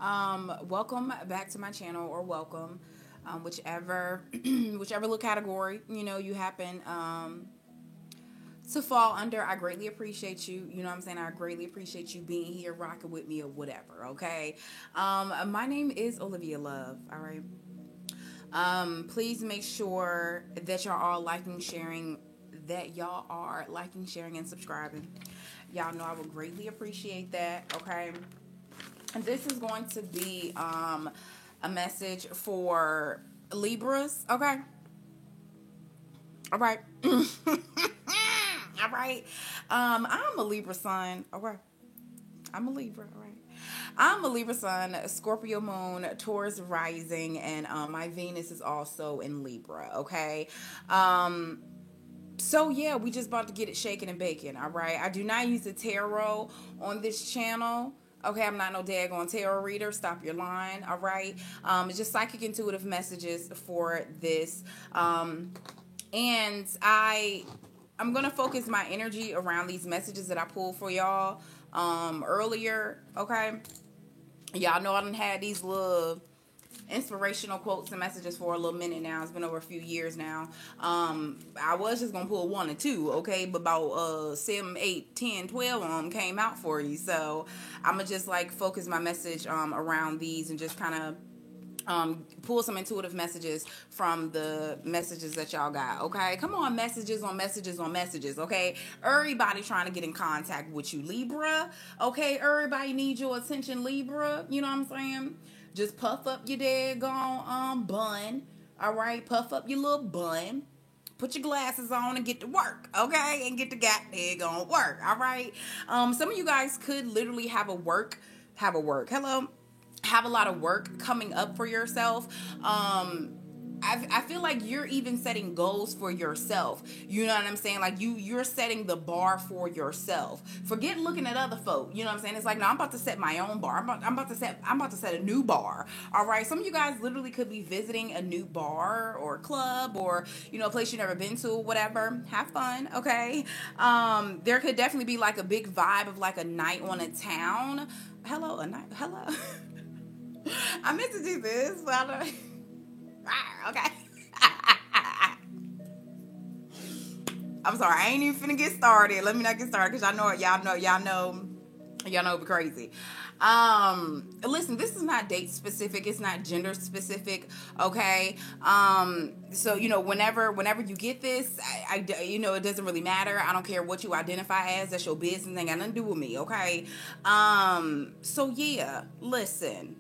Welcome back to my channel, or welcome, whichever whichever little category you happen to fall under. I greatly appreciate you. You know what I'm saying? I greatly appreciate you being here, rocking with me, or whatever. Okay. My name is Olivia Love. All right. Please make sure that y'all are liking, sharing. That y'all are liking, sharing, and subscribing. Y'all know I would greatly appreciate that. Okay. And this is going to be a message for Libras. Okay. All right. All right. I'm a Libra sun. Okay. I'm a Libra. All right. I'm a Libra sun, Scorpio moon, Taurus rising, and my Venus is also in Libra. Okay. So yeah, we just about to get it shaking and baking. All right. I do not use the tarot on this channel. Okay, I'm not no daggone tarot reader. Stop your line. All right. It's just psychic intuitive messages for this. And I'm gonna focus my energy around these messages that I pulled for y'all earlier. Okay. Y'all know I done had these little inspirational quotes and messages for a little minute now. It's been over a few years now. I was just gonna pull one or two, okay, but about 7, 8, 10, 12 of them came out for you. So I'm gonna just like focus my message around these and just kind of pull some intuitive messages from the messages that y'all got. Okay, come on, messages on messages on messages. Okay, everybody trying to get in contact with you, Libra. Okay, everybody needs your attention, Libra. You know what I'm saying? Just puff up your daggone bun. All right, puff up your little bun. Put your glasses on and get to work, okay? And get the goddamn work, all right? Some of you guys could literally have a work. Hello, have a lot of work coming up for yourself. I feel like you're even setting goals for yourself. You know what I'm saying? Like you're setting the bar for yourself. Forget looking at other folk. You know what I'm saying? It's like, no, I'm about to set my own bar. I'm about to set a new bar. All right. Some of you guys literally could be visiting a new bar or club or a place you've never been to, whatever. Have fun. Okay. There could definitely be like a big vibe of like a night on a town. Hello, a night. Hello. I meant to do this, but I don't. Okay. I'm sorry. I ain't even finna get started. Let me not get started because y'all know it'd be crazy. Listen, this is not date specific. It's not gender specific. Okay. So whenever you get this, it doesn't really matter. I don't care what you identify as. That's your business. Ain't got nothing to do with me. Okay. So yeah, listen.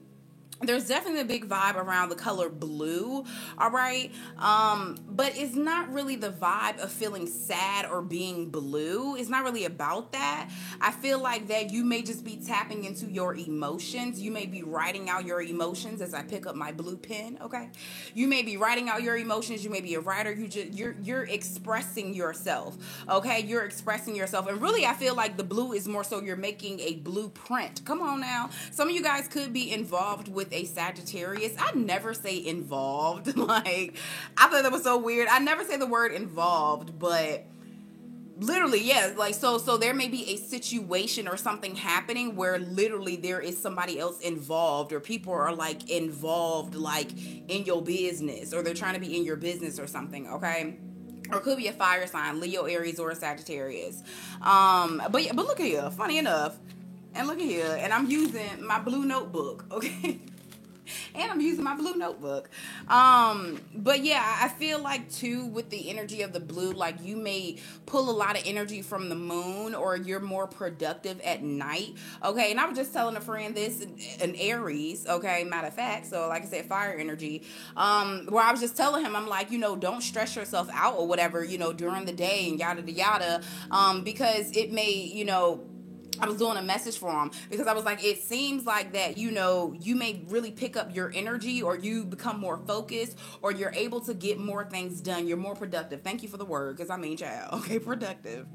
There's definitely a big vibe around the color blue, all right? But it's not really the vibe of feeling sad or being blue. It's not really about that. I feel like that you may just be tapping into your emotions. You may be writing out your emotions as I pick up my blue pen, okay? You may be writing out your emotions. You may be a writer. You're expressing yourself, okay? You're expressing yourself. And really, I feel like the blue is more so you're making a blueprint. Come on now. Some of you guys could be involved with a Sagittarius. I never say involved. Like, I thought that was so weird. I never say the word involved, but literally, yes. Like, so there may be a situation or something happening where literally there is somebody else involved, or people are like involved, like in your business, or they're trying to be in your business or something. Okay. Or could be a fire sign, Leo, Aries, or a Sagittarius. But look at here. Funny enough, and look at here, and I'm using my blue notebook, okay? And I'm using my blue notebook. But yeah, I feel like too with the energy of the blue, like you may pull a lot of energy from the moon, or you're more productive at night. Okay, and I was just telling a friend this, an Aries, okay, matter of fact. So like I said, fire energy. Where I was just telling him, I'm like, don't stress yourself out or whatever, during the day and yada yada. Because it may, I was doing a message for him because I was like, it seems like that, you may really pick up your energy, or you become more focused, or you're able to get more things done. You're more productive. Thank you for the word, because I mean, child, okay, productive.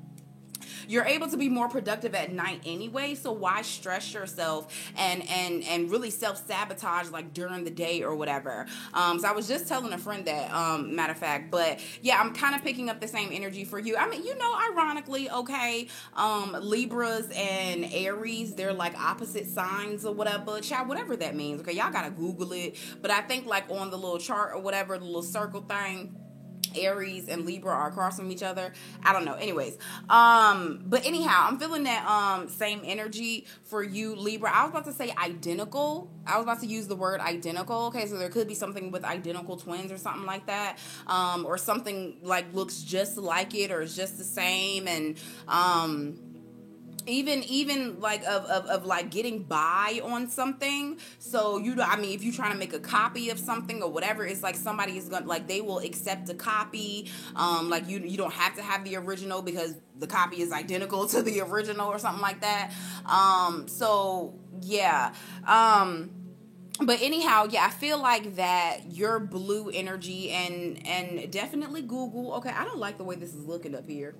you're able to be more productive at night anyway. So why stress yourself and really self-sabotage like during the day or whatever. So I was just telling a friend that, matter of fact, but yeah, I'm kind of picking up the same energy for you. I mean, ironically, okay, Libras and Aries, they're like opposite signs or whatever. Child, whatever that means. Okay, y'all gotta Google it. But I think like on the little chart or whatever, the little circle thing, Aries and Libra are across from each other. I don't know. Anyways, but anyhow, I'm feeling that same energy for you, Libra. I was about to say identical. I was about to use the word identical. Okay, so there could be something with identical twins or something like that, or something like looks just like it or is just the same, and even like of like getting by on something. So I mean, if you're trying to make a copy of something or whatever, it's like somebody is gonna, like, they will accept a copy. Like you don't have to have the original because the copy is identical to the original or something like that. So yeah. But anyhow, yeah, I feel like that your blue energy, and definitely Google. Okay, I don't like the way this is looking up here.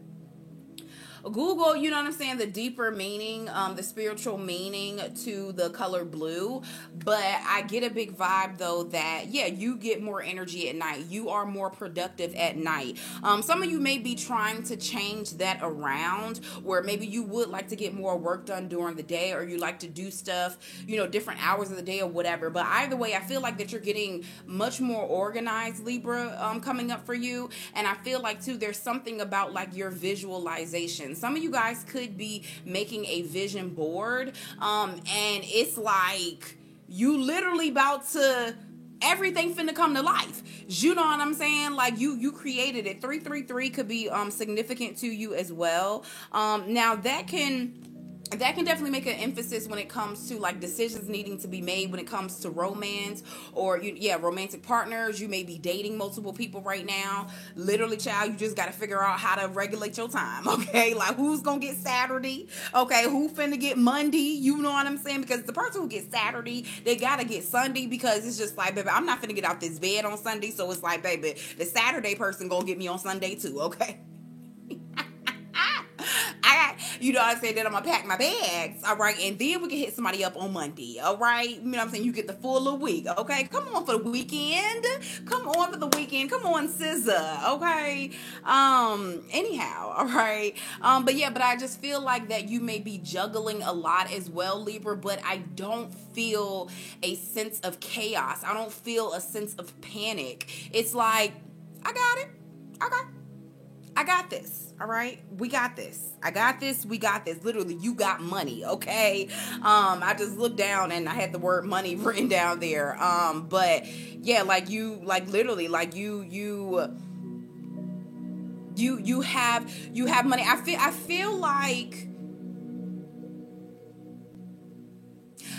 Google, you know what I'm saying, the deeper meaning, the spiritual meaning to the color blue. But I get a big vibe though that, yeah, you get more energy at night. You are more productive at night. Some of you may be trying to change that around, where maybe you would like to get more work done during the day, or you like to do stuff, different hours of the day or whatever. But either way, I feel like that you're getting much more organized, Libra, coming up for you. And I feel like too, there's something about like your visualization. Some of you guys could be making a vision board, and it's like you literally about to, everything finna come to life. You know what I'm saying? Like you created it. 333 could be significant to you as well. Now that can definitely make an emphasis when it comes to like decisions needing to be made when it comes to romance, or romantic partners. You may be dating multiple people right now. Literally, child, you just got to figure out how to regulate your time. Okay, like who's gonna get Saturday? Okay, who finna get Monday? You know what I'm saying? Because the person who gets Saturday, they gotta get Sunday, because it's just like, baby, I'm not finna get out this bed on Sunday. So it's like, baby, the Saturday person gonna get me on Sunday too. Okay. You know what I'm saying? Then I'm gonna pack my bags, all right? And then we can hit somebody up on Monday, all right? You know what I'm saying? You get the full of week, okay? Come on for the weekend. Come on for the weekend. Come on, SZA, okay? Anyhow, all right? But I just feel like that you may be juggling a lot as well, Libra, but I don't feel a sense of chaos. I don't feel a sense of panic. It's like, I got it. Okay. I got this. All right. We got this. I got this. We got this. Literally, you got money. Okay. I just looked down and I had the word money written down there. But yeah, like you, like literally, like you have money. I feel like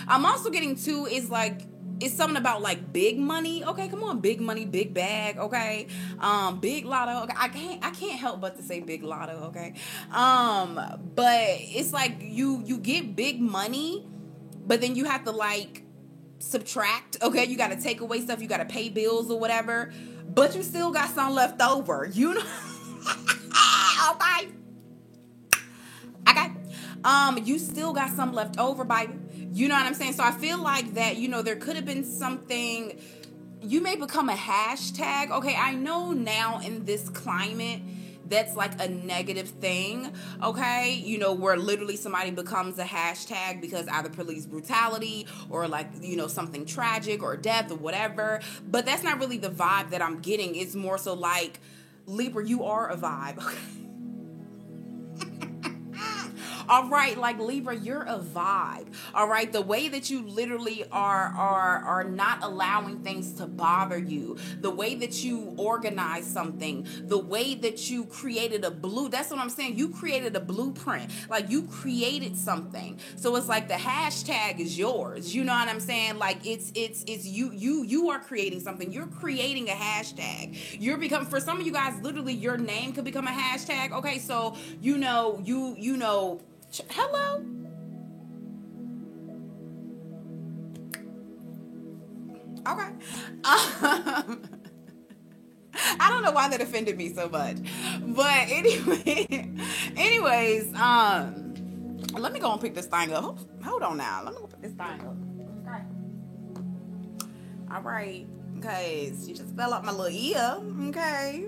I'm also getting too is like, it's something about like big money. Okay, come on, big money, big bag. Okay, big lotto. Okay, I can't help but to say big lotto. Okay, but it's like you get big money, but then you have to like subtract. Okay, you got to take away stuff. You got to pay bills or whatever, but you still got some left over. You know, okay. Okay. You still got some left over, baby. You know what I'm saying? So I feel like that, there could have been something. You may become a hashtag. Okay, I know now in this climate, that's like a negative thing, okay? Where literally somebody becomes a hashtag because either police brutality or like, something tragic or death or whatever. But that's not really the vibe that I'm getting. It's more so like, Libra, you are a vibe, okay? All right, like Libra, you're a vibe. All right, the way that you literally are not allowing things to bother you, the way that you organize something, the way that you created that's what I'm saying. You created a blueprint. Like you created something. So it's like the hashtag is yours. You know what I'm saying? Like it's you are creating something. You're creating a hashtag. For some of you guys, literally your name could become a hashtag. Okay, so hello. Okay. I I don't know why that offended me so much. But anyways, let me go and pick this thing up. Hold on now. Let me go pick this thing up. Okay. All right. Okay. She just fell out my little ear. Okay.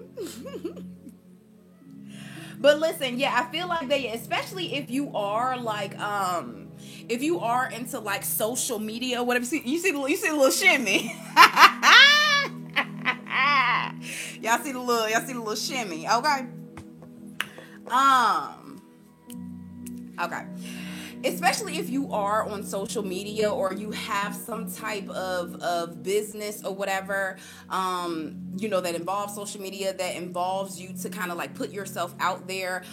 But listen, yeah, I feel like they, especially if you are like, if you are into like social media, whatever. You see the little shimmy. y'all see the little shimmy. Okay. Okay. Especially if you are on social media or you have some type of business or whatever, that involves social media, that involves you to kind of like put yourself out there,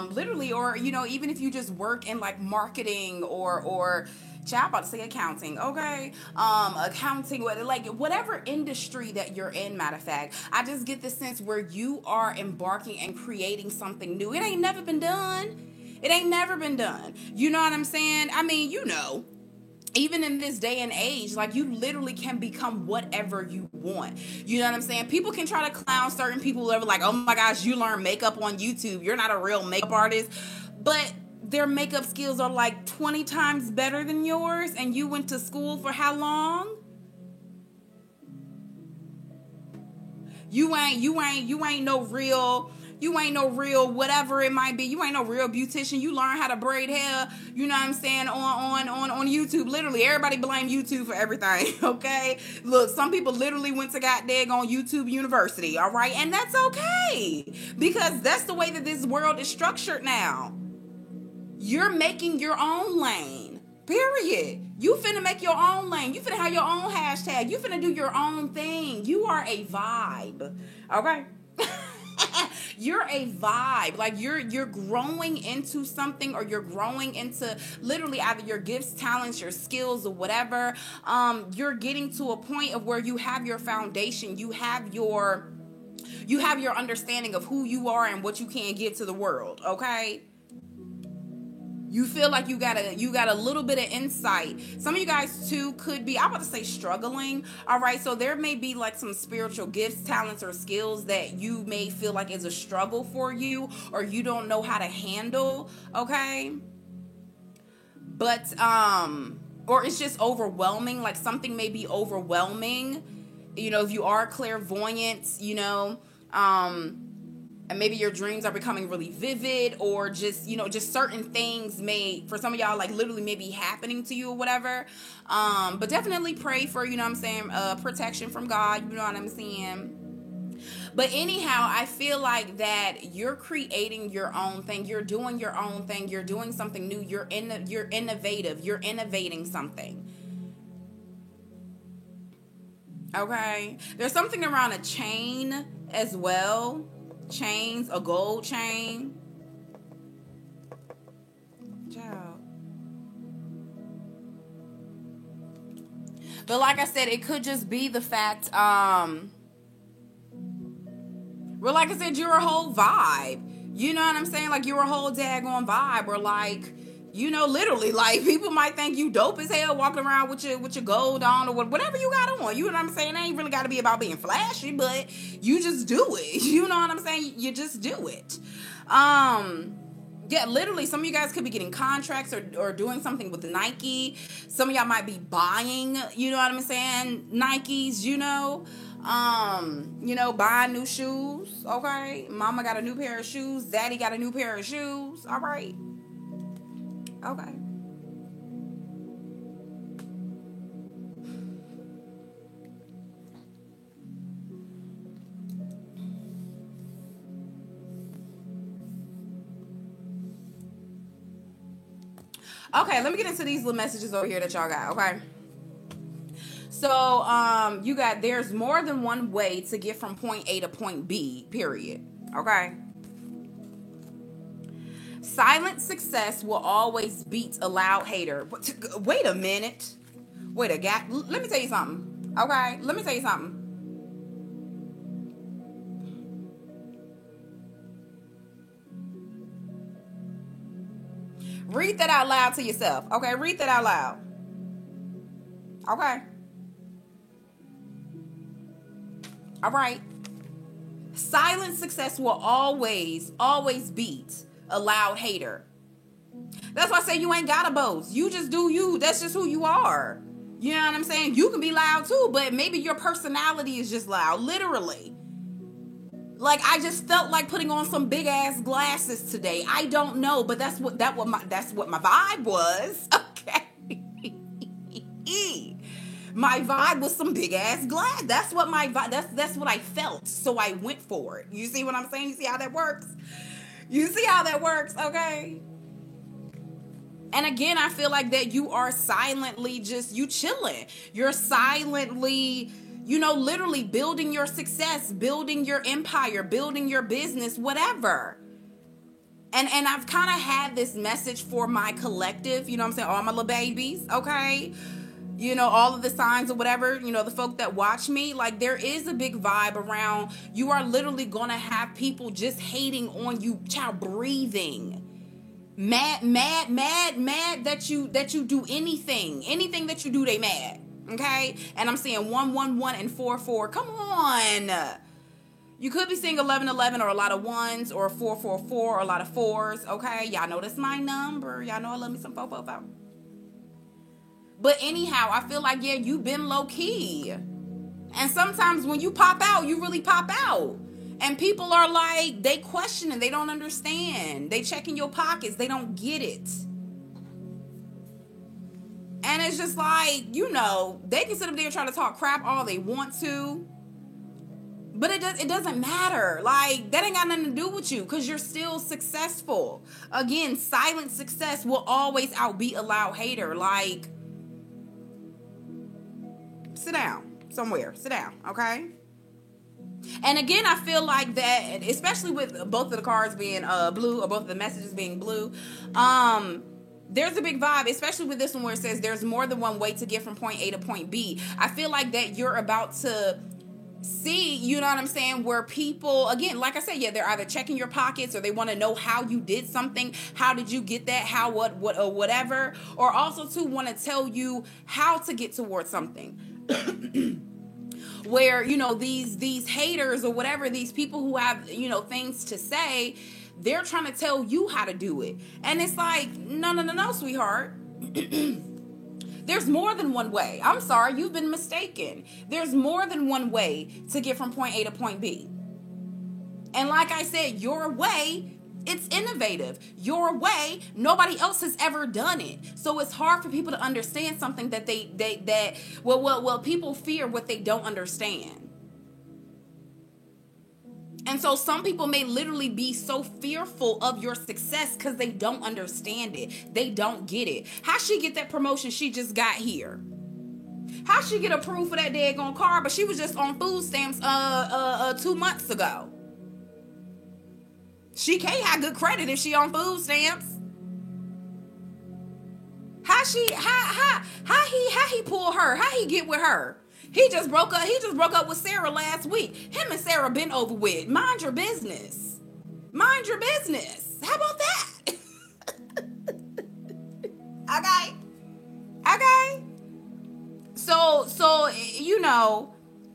literally, or, even if you just work in like marketing or child, about to say accounting, okay? Accounting, like whatever industry that you're in, matter of fact, I just get the sense where you are embarking and creating something new. It ain't never been done. It ain't never been done. You know what I'm saying? I mean, even in this day and age, like you literally can become whatever you want. You know what I'm saying? People can try to clown certain people over like, oh my gosh, you learn makeup on YouTube. You're not a real makeup artist. But their makeup skills are like 20 times better than yours, and you went to school for how long? You ain't no real whatever it might be. You ain't no real beautician. You learn how to braid hair, you know what I'm saying, on YouTube. Literally, everybody blame YouTube for everything, okay? Look, some people literally went to goddamn on YouTube University, all right? And that's okay, because that's the way that this world is structured now. You're making your own lane. Period. You finna make your own lane. You finna have your own hashtag. You finna do your own thing. You are a vibe. Okay? You're a vibe. Like you're growing into something, or you're growing into literally either your gifts, talents, your skills, or whatever. You're getting to a point of where you have your foundation. You have your understanding of who you are and what you can give to the world. Okay? You feel like you got a little bit of insight. Some of you guys too could be, I'm about to say, struggling. All right, so there may be like some spiritual gifts, talents, or skills that you may feel like is a struggle for you, or you don't know how to handle. Okay, but or it's just overwhelming. Like something may be overwhelming. If you are clairvoyant, and maybe your dreams are becoming really vivid, or just certain things may, for some of y'all, like literally may be happening to you or whatever. But definitely pray for, protection from God, you know what I'm saying? But anyhow, I feel like that you're creating your own thing. You're doing your own thing. You're doing something new. You're innovative. You're innovating something. Okay? There's something around a chain as well. Chains, a gold chain. Child. But like I said, it could just be the fact, well, like I said, you're a whole vibe. You know what I'm saying? Like, you're a whole daggone vibe. Or like, literally, like, people might think you dope as hell walking around with your gold on, or whatever you got on. You know what I'm saying? It ain't really got to be about being flashy, but you just do it. You know what I'm saying? You just do it. Yeah, literally, some of you guys could be getting contracts or doing something with Nike. Some of y'all might be buying, you know what I'm saying, Nikes, buying new shoes, okay? Mama got a new pair of shoes. Daddy got a new pair of shoes, all right? Okay. Okay, let me get into these little messages over here that y'all got, okay? So, you got, there's more than one way to get from point A to point B, period, okay? Silent success will always beat a loud hater. Wait a minute. Wait a gap. Let me tell you something. Okay? Let me tell you something. Read that out loud to yourself. Okay? Read that out loud. Okay? All right. Silent success will always beat a loud hater. That's why I say you ain't gotta boast. You just do you. That's just who you are. You know what I'm saying? You can be loud too, but maybe your personality is just loud. Literally. Like, I just felt like putting on some big ass glasses today. I don't know, but that's what my vibe was. Okay. My vibe was some big ass glass. That's what my vibe. That's what I felt. So I went for it. You see what I'm saying? You see how that works? You see how that works? Okay. And again, I feel like that you are silently you chilling. You're silently, literally building your success, building your empire, building your business, whatever. And I've kind of had this message for my collective, you know what I'm saying? All my little babies, okay? All of the signs or whatever, the folk that watch me, like, there is a big vibe around, you are literally going to have people just hating on you, child, breathing. Mad that you do anything that you do, they mad. Okay? And I'm seeing 111 and 44. Come on. You could be seeing 1111 or a lot of ones, or 444 or a lot of fours. Okay? Y'all know that's my number. Y'all know I love me some 444. But anyhow, I feel like, yeah, you've been low key. And sometimes when you pop out, you really pop out. And people are like, they questioning, they don't understand. They checking your pockets, they don't get it. And it's just like, they can sit up there and try to talk crap all they want to. But it doesn't matter. Like, that ain't got nothing to do with you, because you're still successful. Again, silent success will always outbeat a loud hater. Like, sit down somewhere. Sit down, okay? And again, I feel like that, especially with both of the cards being blue, or both of the messages being blue, there's a big vibe, especially with this one where it says there's more than one way to get from point A to point B. I feel like that you're about to see, you know what I'm saying, where people, again, like I said, yeah, they're either checking your pockets, or they want to know how you did something. How did you get that? How, what, or whatever. Or also, too, want to tell you how to get towards something. Where, these haters or whatever, these people who have, things to say, they're trying to tell you how to do it. And it's like, no, sweetheart. There's more than one way. I'm sorry, you've been mistaken. There's more than one way to get from point A to point B. And like I said, your way, it's innovative. Your way, nobody else has ever done it. So it's hard for people to understand something that people fear what they don't understand. And so some people may literally be so fearful of your success because they don't understand it. They don't get it. How she get that promotion she just got here? How she get approved for that daggone car, but she was just on food stamps 2 months ago? She can't have good credit if she on food stamps. How he pull her? How he get with her? He just broke up with Sarah last week. Him and Sarah been over with. Mind your business. Mind your business. How about that? Okay. So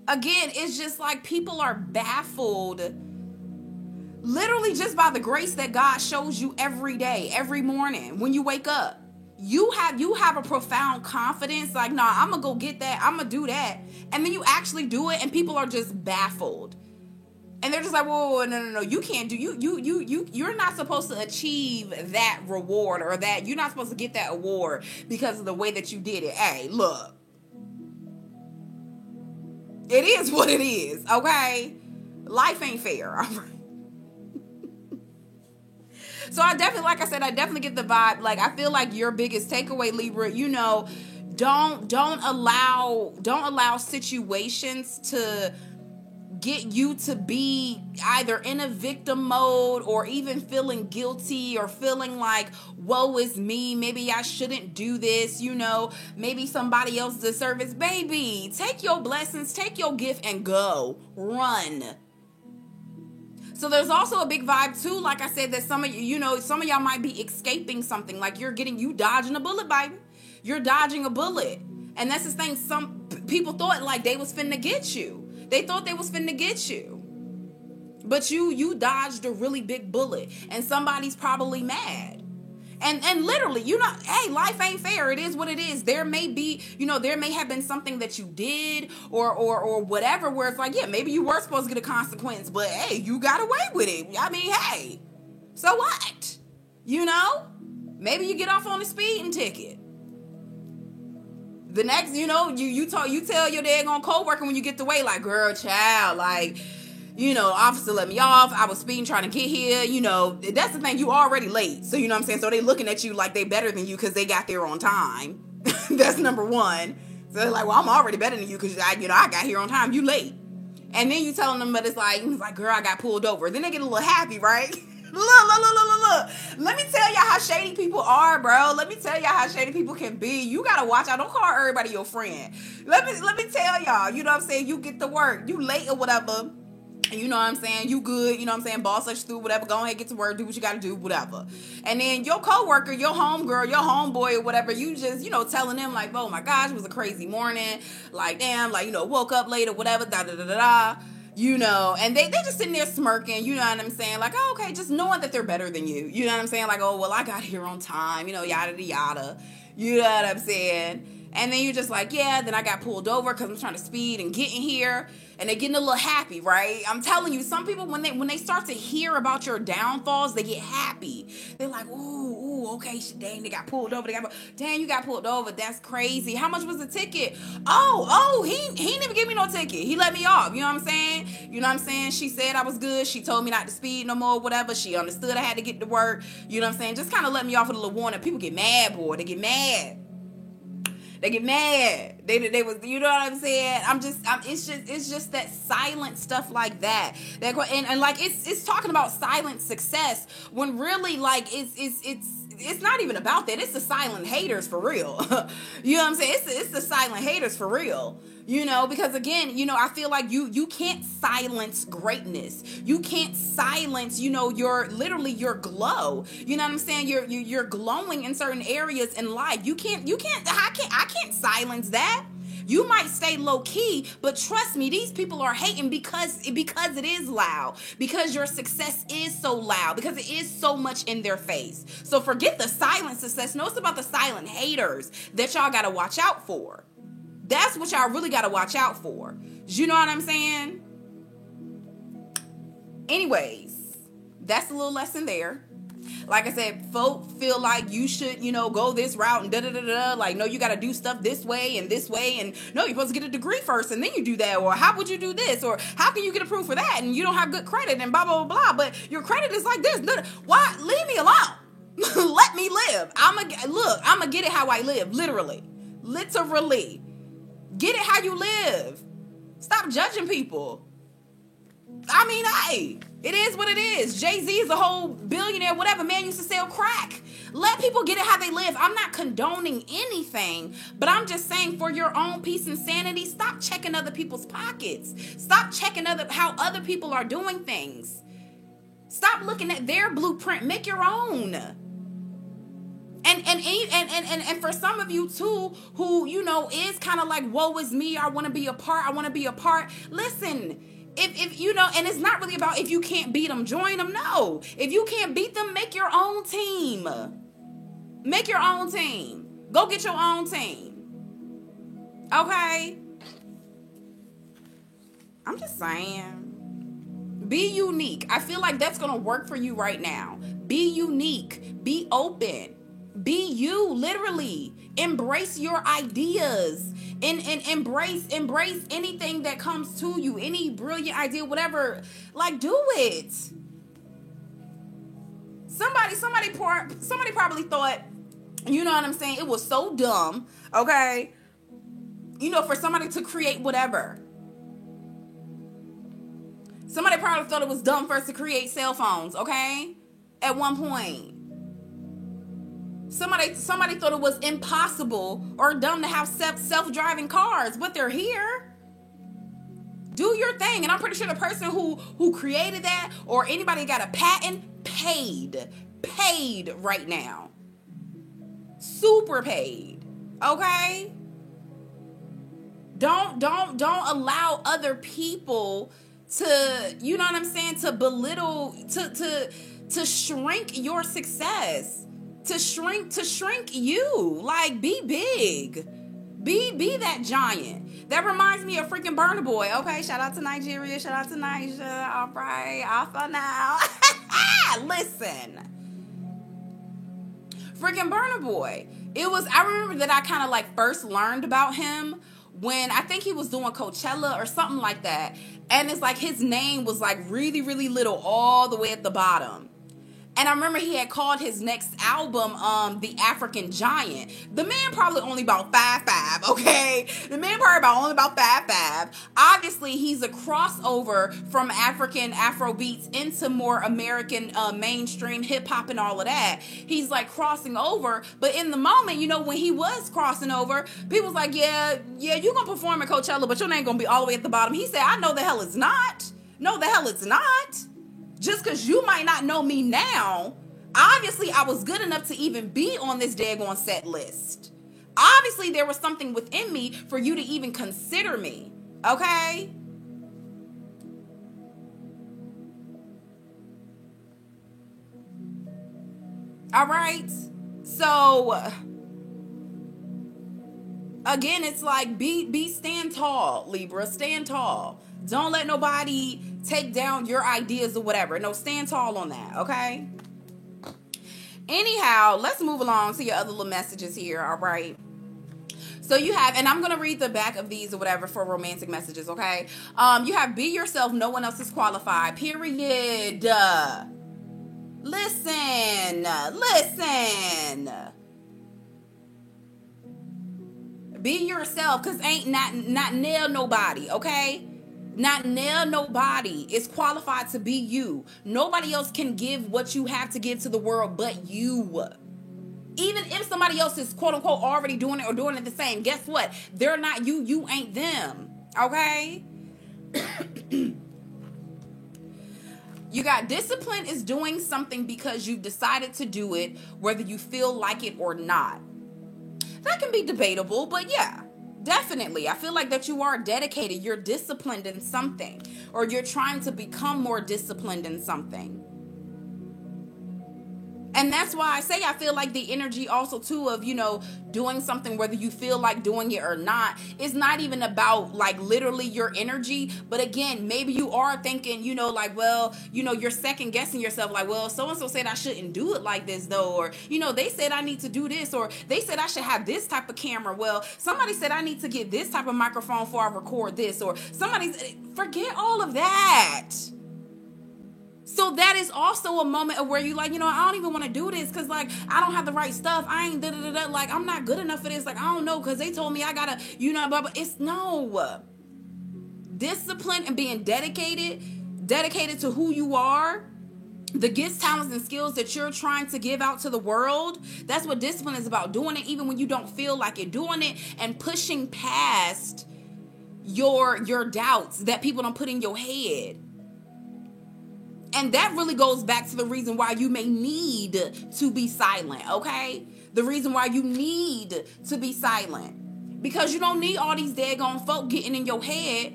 again, it's just like people are baffled literally just by the grace that God shows you every day, every morning when you wake up. You have a profound confidence, like, nah, I'm gonna go get that, I'm gonna do that, and then you actually do it, and people are just baffled, and they're just like, whoa, no, you can't do, you're not supposed to achieve that reward, or that you're not supposed to get that award because of the way that you did it. Hey, look, it is what it is, okay? Life ain't fair, all right? So I definitely get the vibe. Like, I feel like your biggest takeaway, Libra, don't allow situations to get you to be either in a victim mode, or even feeling guilty, or feeling like, woe is me, maybe I shouldn't do this, maybe somebody else deserves it. Baby, take your blessings, take your gift, and go. Run. So there's also a big vibe too, like I said, that some of y'all might be escaping something. Like, you dodging a bullet, baby. You're dodging a bullet. And that's the thing, some people thought like they was finna get you. They thought they was finna get you. But you dodged a really big bullet, and somebody's probably mad. And literally, hey, life ain't fair. It is what it is. There may be, there may have been something that you did or whatever where it's like, yeah, maybe you were supposed to get a consequence, but hey, you got away with it. I mean, hey, so what? Maybe you get off on a speeding ticket. The next, you tell your daggone coworker when you get the way, like, girl, child, like, officer let me off. I was speeding trying to get here. That's the thing. You already late. So, what I'm saying? So they looking at you like they better than you because they got there on time. That's number one. So they're like, well, I'm already better than you because I got here on time. You late. And then you telling them, but it's like, girl, I got pulled over. Then they get a little happy, right? Look. Let me tell y'all how shady people are, bro. Let me tell y'all how shady people can be. You gotta watch out. Don't call everybody your friend. Let me tell y'all. You know what I'm saying? You get to work. You late or whatever. You know what I'm saying? You good, boss us through, whatever. Go ahead, get to work, do what you got to do, whatever. And then your coworker, your homegirl, your homeboy or whatever, you just, telling them like, oh my gosh, it was a crazy morning. Like, damn, like, woke up late or whatever, da-da-da-da-da. And they just sitting there smirking, you know what I'm saying? Like, oh, okay, just knowing that they're better than you. You know what I'm saying? Like, oh, well, I got here on time, yada, yada. You know what I'm saying? And then you're just like, yeah, then I got pulled over because I'm trying to speed and get in here. And they're getting a little happy, right? I'm telling you, some people, when they start to hear about your downfalls, they get happy. They're like, ooh, okay, dang, they got pulled over. Dang, you got pulled over. That's crazy. How much was the ticket? Oh, he didn't even give me no ticket. He let me off. You know what I'm saying? She said I was good. She told me not to speed no more, whatever. She understood I had to get to work. You know what I'm saying? Just kind of let me off with a little warning. People get mad, boy. They get mad. They get mad. They was, you know what I'm saying? It's just that silent stuff like that. And like it's talking about silent success when really like it's not even about that. It's the silent haters for real. You know what I'm saying? It's the silent haters for real. Because again, I feel like you can't silence greatness. You can't silence, your glow. You know what I'm saying? You're glowing in certain areas in life. I can't silence that. You might stay low key, but trust me, these people are hating because it is loud, because your success is so loud, because it is so much in their face. So forget the silent success. No, it's about the silent haters that y'all got to watch out for. That's what y'all really got to watch out for. You know what I'm saying? Anyways, that's a little lesson there. Like I said, folk feel like you should, go this route and da-da-da-da. Like, no, you got to do stuff this way. And no, you're supposed to get a degree first and then you do that. Or how would you do this? Or how can you get approved for that? And you don't have good credit and blah, blah, blah, blah. But your credit is like this. Why? Leave me alone. Let me live. I'm going to get it how I live. Literally. Get it how you live. Stop judging people. I mean, hey, it is what it is. Jay-Z is a whole billionaire, whatever. Man used to sell crack. Let people get it how they live. I'm not condoning anything, but I'm just saying for your own peace and sanity, stop checking other people's pockets. Stop checking how other people are doing things. Stop looking at their blueprint. Make your own. And for some of you too, who, is kind of like, woe is me. I want to be a part. Listen, if and it's not really about if you can't beat them, join them. No, if you can't beat them, make your own team. Make your own team. Go get your own team. Okay? I'm just saying. Be unique. I feel like that's going to work for you right now. Be unique. Be open. Be you, literally. Embrace your ideas and embrace anything that comes to you, any brilliant idea, whatever. Like, do it. Somebody probably thought, you know what I'm saying, it was so dumb, okay? For somebody to create whatever. Somebody probably thought it was dumb for us to create cell phones, okay? At one point. Somebody thought it was impossible or dumb to have self-driving cars, but they're here. Do your thing. And I'm pretty sure the person who created that or anybody got a patent paid right now. Super paid. Okay? Don't allow other people to, you know what I'm saying, to belittle, to shrink your success, to shrink you. Like, be big. Be that giant. That reminds me of freaking Burna Boy. Okay, shout out to Nigeria. Shout out to Nigeria. All right, Alpha now. Listen. Freaking Burna Boy. I remember that I kind of like first learned about him when I think he was doing Coachella or something like that. And it's like his name was like really, really little all the way at the bottom. And I remember he had called his next album, The African Giant. The man probably only about 5'5", okay? The man probably only about 5'5". Obviously, he's a crossover from African Afrobeats into more American mainstream hip-hop and all of that. He's like crossing over. But in the moment, you know, when he was crossing over, people was like, yeah, you gonna perform at Coachella, but your name gonna be all the way at the bottom. He said, I know the hell it's not. No, the hell it's not. Just because you might not know me now, obviously I was good enough to even be on this daggone set list. Obviously there was something within me for you to even consider me, okay? All right? So, again, it's like, stand tall, Libra, stand tall. Don't let nobody take down your ideas or whatever. No, stand tall on that, okay? Anyhow, let's move along to your other little messages here, all right? So you have, and I'm going to read the back of these or whatever for romantic messages, okay? You have, be yourself, no one else is qualified, period. Listen. Be yourself, because ain't not nail nobody, okay? Not nail nobody is qualified to be you. Nobody else can give what you have to give to the world but you. Even if somebody else is quote unquote already doing it or doing it the same, guess what? They're not you. You ain't them. Okay? You got discipline is doing something because you've decided to do it, whether you feel like it or not. That can be debatable, but yeah. Definitely. I feel like that you are dedicated. You're disciplined in something. Or you're trying to become more disciplined in something. And that's why I say I feel like the energy also too of, you know, doing something whether you feel like doing it or not is not even about like literally your energy. But again, maybe you are thinking, you know, like, well, you know, you're second guessing yourself like, well, so-and-so said I shouldn't do it like this though. Or, you know, they said I need to do this, or they said I should have this type of camera. Well, somebody said I need to get this type of microphone before I record this, or forget all of that. So that is also a moment of where you like, you know, I don't even want to do this because, like, I don't have the right stuff. I ain't da-da-da-da. Like, I'm not good enough for this. Like, I don't know because they told me I got to, you know, blah, blah. It's no. Discipline and being dedicated to who you are, the gifts, talents, and skills that you're trying to give out to the world. That's what discipline is about. Doing it even when you don't feel like it. Doing it and pushing past your doubts that people don't put in your head. And that really goes back to the reason why you may need to be silent, okay? The reason why you need to be silent. Because you don't need all these daggone folk getting in your head.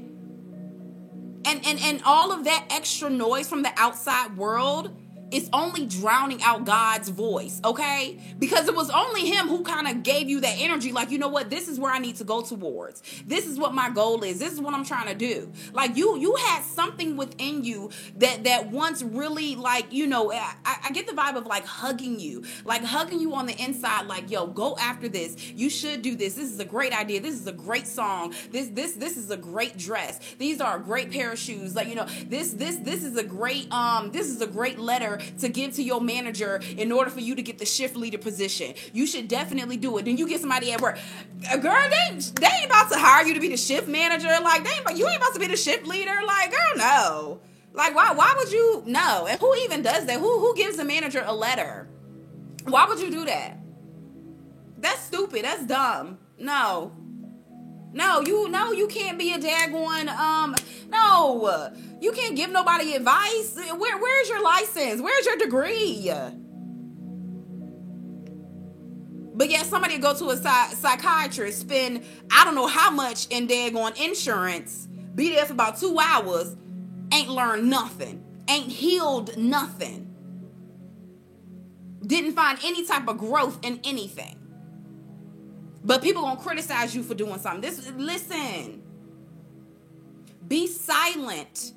And all of that extra noise from the outside world is only drowning out God's voice, okay? Because it was only him who kind of gave you that energy, like, you know what, this is where I need to go towards. This is what my goal is. This is what I'm trying to do. Like, you had something within you that once really, like, you know, I get the vibe of, like, hugging you on the inside, like, yo, go after this. You should do this. This is a great idea. This is a great song. This is a great dress. These are a great pair of shoes. Like, you know, this is a great letter to give to your manager in order for you to get the shift leader position. You should definitely do it. Then you get somebody at work. Girl, they ain't about to hire you to be the shift manager. Like, you ain't about to be the shift leader. Like, girl, no. Like, why would you? No. And who even does that? Who gives the manager a letter? Why would you do that? That's stupid. That's dumb. No, you can't be a daggone, no. You can't give nobody advice. Where's your license? Where's your degree? But yeah, somebody go to a psychiatrist, spend I don't know how much in daggone insurance, be there for about 2 hours, ain't learned nothing, ain't healed nothing, didn't find any type of growth in anything. But people gonna criticize you for doing something. Listen, be silent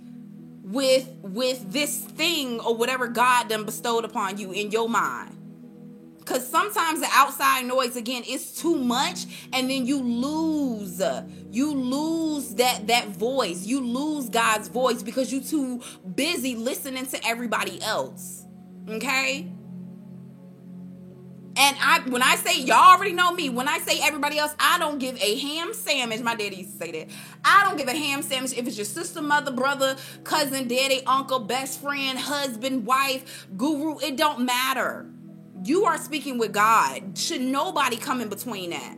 with this thing or whatever God done bestowed upon you in your mind. Because sometimes the outside noise, again, is too much, and then you lose that voice. You lose God's voice because you're too busy listening to everybody else. Okay? And when I say, y'all already know me, when I say everybody else, I don't give a ham sandwich. My daddy used to say that. I don't give a ham sandwich if it's your sister, mother, brother, cousin, daddy, uncle, best friend, husband, wife, guru. It don't matter. You are speaking with God. Should nobody come in between that?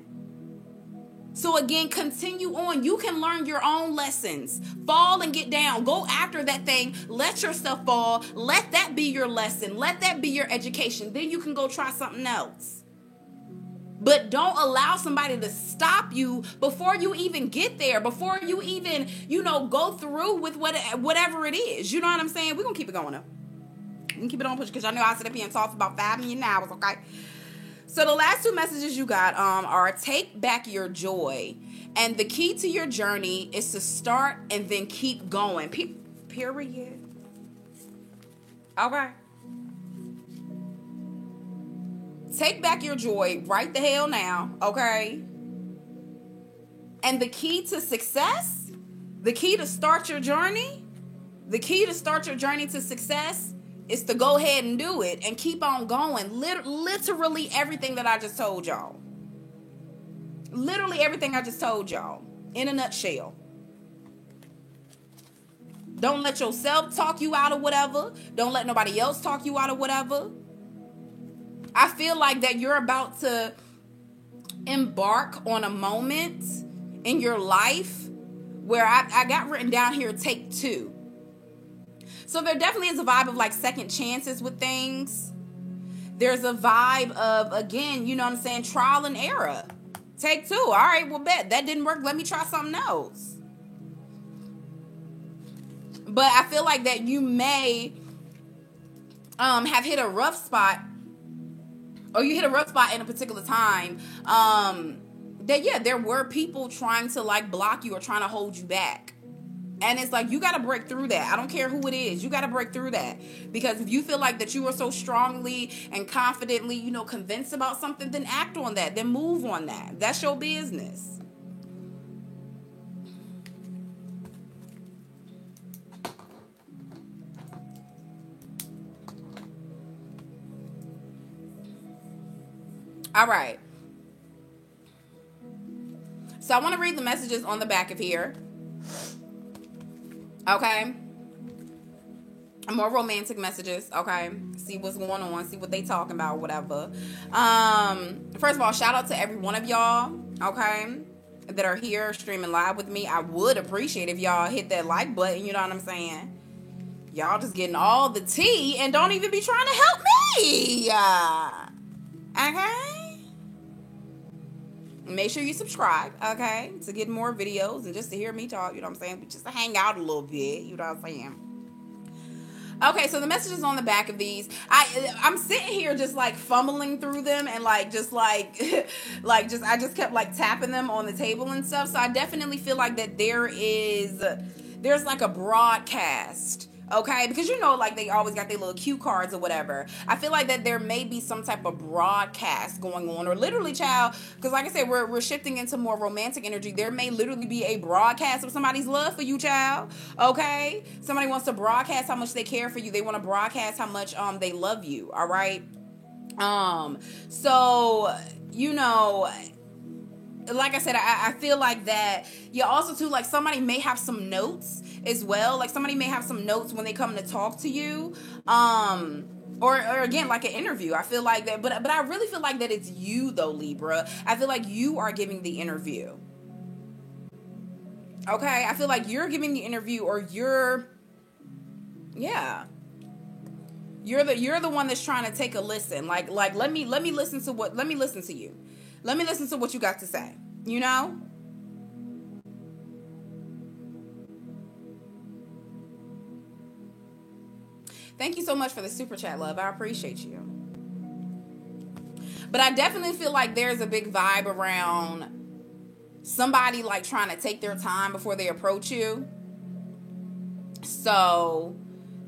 So again, continue on. You can learn your own lessons. Fall and get down. Go after that thing. Let yourself fall. Let that be your lesson. Let that be your education. Then you can go try something else. But don't allow somebody to stop you before you even get there, before you even, go through with whatever it is. You know what I'm saying? We're going to keep it going up. We can keep it on push because y'all know I sit up here and talk for about 5 million hours, okay? So the last 2 messages you got are take back your joy. And the key to your journey is to start and then keep going. Period. Okay. Take back your joy right the hell now, okay? And the key to success, the key to start your journey to success is to go ahead and do it and keep on going. Literally everything that I just told y'all. Literally everything I just told y'all. In a nutshell. Don't let yourself talk you out of whatever. Don't let nobody else talk you out of whatever. I feel like that you're about to embark on a moment in your life where I got written down here, take 2. So there definitely is a vibe of like second chances with things. There's a vibe of, again, you know what I'm saying, trial and error. Take 2. All right, well, bet. That didn't work. Let me try something else. But I feel like that you may have hit a rough spot, or you hit a rough spot in a particular time. There were people trying to like block you or trying to hold you back. And it's like, you got to break through that. I don't care who it is. You got to break through that. Because if you feel like that you are so strongly and confidently, convinced about something, then act on that. Then move on that. That's your business. All right. So I want to read the messages on the back of here. Okay. More romantic messages. Okay. See what's going on. See what they talking about. Whatever. First of all, shout out to every one of y'all. Okay. That are here streaming live with me. I would appreciate if y'all hit that like button. You know what I'm saying? Y'all just getting all the tea and don't even be trying to help me. Okay. Make sure you subscribe, okay, to get more videos and just to hear me talk, you know what I'm saying? Just to hang out a little bit, you know what I'm saying? Okay, so the messages on the back of these, I'm sitting here just like fumbling through them and I just kept like tapping them on the table and stuff. So I definitely feel like that there's like a broadcast. Okay, because like they always got their little cue cards or whatever. I feel like that there may be some type of broadcast going on, or literally, child, because like I said, we're shifting into more romantic energy. There may literally be a broadcast of somebody's love for you, child. Okay, somebody wants to broadcast how much they care for you. They want to broadcast how much they love you. All right. So like I said, I feel like that. You also too, like somebody may have some notes as well. Like somebody may have some notes when they come to talk to you. Or again, like an interview. I feel like that, but I really feel like that it's you though, Libra. I feel like you are giving the interview. Okay, I feel like you're giving the interview, or you're the one that's trying to take a listen. Like let me listen to what. Let me listen to you. Let me listen to what you got to say. You know? Thank you so much for the super chat, love. I appreciate you. But I definitely feel like there's a big vibe around somebody like trying to take their time before they approach you. So,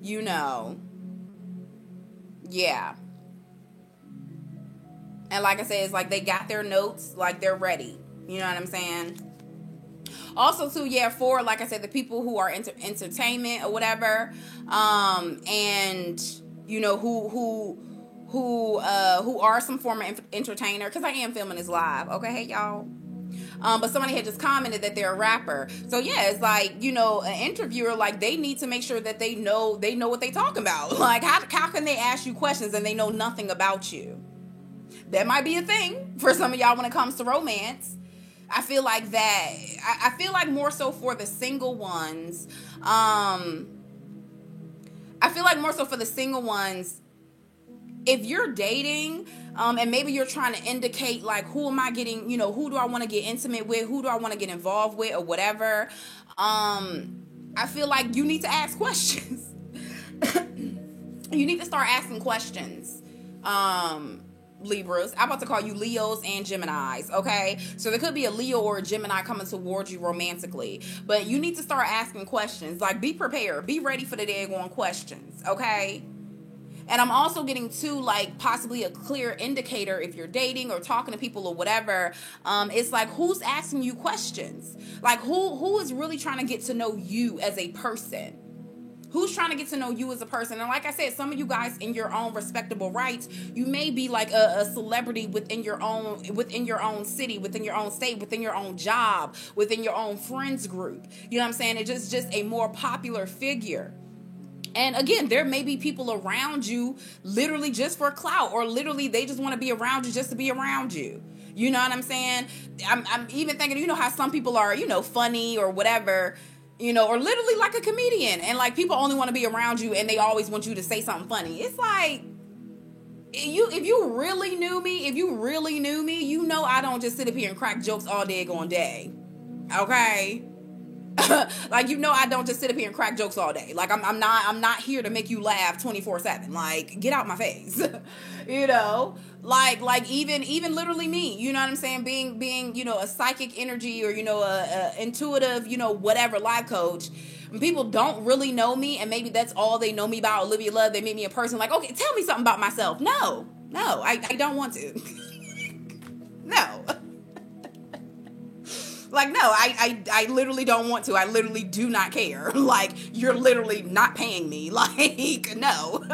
yeah. And like I said, it's like they got their notes, like they're ready. You know what I'm saying? Also, too, yeah, for, like I said, the people who are into entertainment or whatever, and, who are some form of entertainer, because I am filming this live, okay, hey, y'all. But somebody had just commented that they're a rapper. So, yeah, it's like, an interviewer, like, they need to make sure that they know what they talking about. Like, how can they ask you questions and they know nothing about you? That might be a thing for some of y'all when it comes to romance. I feel like that. I feel like more so for the single ones. I feel like more so for the single ones, if you're dating, and maybe you're trying to indicate, like, who am I getting, who do I want to get intimate with? Who do I want to get involved with or whatever? I feel like you need to ask questions. You need to start asking questions. Libras. I'm about to call you Leos and Geminis, okay? So there could be a Leo or a Gemini coming towards you romantically. But you need to start asking questions. Like, be prepared. Be ready for the daggone questions, okay? And I'm also getting to, like, possibly a clear indicator if you're dating or talking to people or whatever. It's like, who's asking you questions? Like, who is really trying to get to know you as a person? Who's trying to get to know you as a person? And like I said, some of you guys in your own respectable rights, you may be like a celebrity within your own city, within your own state, within your own job, within your own friends group. You know what I'm saying? It's just a more popular figure. And again, there may be people around you literally just for clout, or literally they just want to be around you just to be around you. You know what I'm saying? I'm even thinking, how some people are, funny or whatever, or literally like a comedian, and like people only want to be around you and they always want you to say something funny. It's like, if you really knew me, I don't just sit up here and crack jokes all day on day. Okay? Like, I don't just sit up here and crack jokes all day. Like, I'm not here to make you laugh 24/7. Like, get out my face. Like even literally me, you know what I'm saying? Being, a psychic energy or, a intuitive, whatever life coach. When people don't really know me and maybe that's all they know me about Olivia Love, they meet me in person, like, okay, tell me something about myself. No, I don't want to. No. Like, no, I literally don't want to. I literally do not care. Like, you're literally not paying me. Like, no.